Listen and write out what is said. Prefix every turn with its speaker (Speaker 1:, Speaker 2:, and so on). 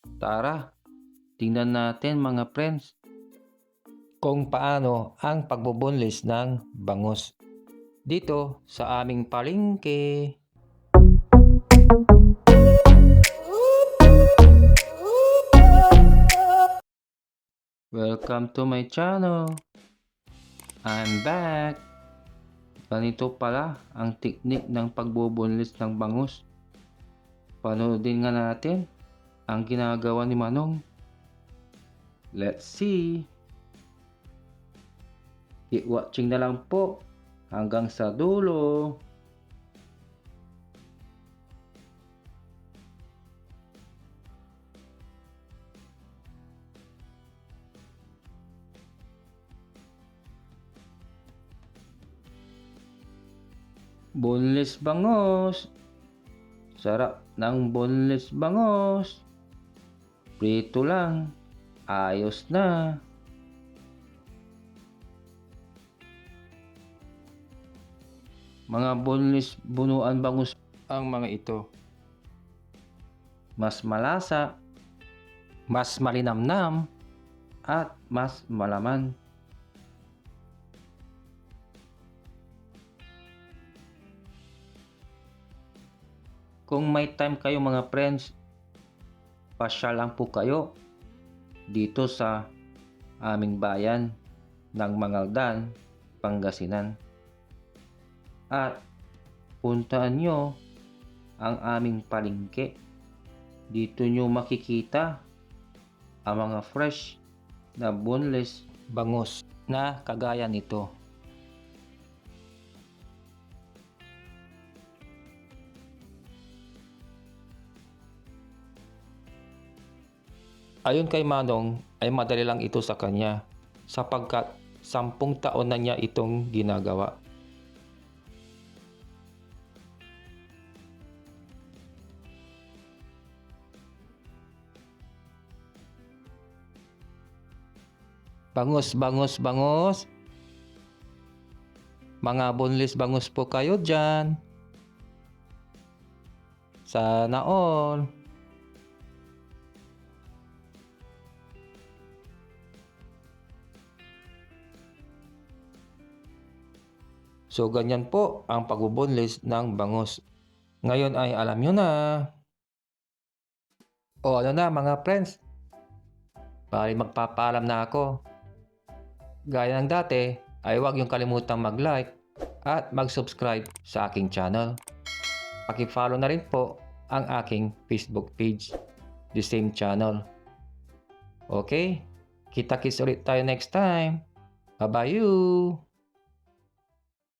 Speaker 1: Tara, tingnan natin mga friends kung paano ang pagbubunlis ng bangus dito sa aming palengke. Welcome to my channel. I'm back. Ganito pala ang teknik ng pagbubunlis ng bangus. Panoodin nga natin ang ginagawa ni Manong. Let's see. Keep watching na lang po hanggang sa dulo. Boneless bangus. Sarap ng boneless bangus. Prito lang. Ayos na. Mga boneless bunuan bangus ang mga ito. Mas malasa, mas malinamnam, at mas malaman. Kung may time kayo mga friends, pasyal lang po kayo dito sa aming bayan ng Mangaldan, Pangasinan. At puntaan nyo ang aming palengke. Dito nyo makikita ang mga fresh na boneless bangus na kagaya nito. Ayon kay Manong ay madali lang ito sa kanya sapagkat 10 taon na niya itong ginagawa. Bangus, bangus, bangus. Mga boneless bangus po kayo dyan. Sana all. So ganyan po ang pagbubunlis ng bangus. Ngayon ay alam nyo na. O ano na mga friends, bali magpapaalam na ako. Gaya ng dati ay huwag yung kalimutang mag-like at mag-subscribe sa aking channel. Paki-follow na rin po ang aking Facebook page, the same channel. Okay, kita-kits ulit tayo next time. Bye-bye you!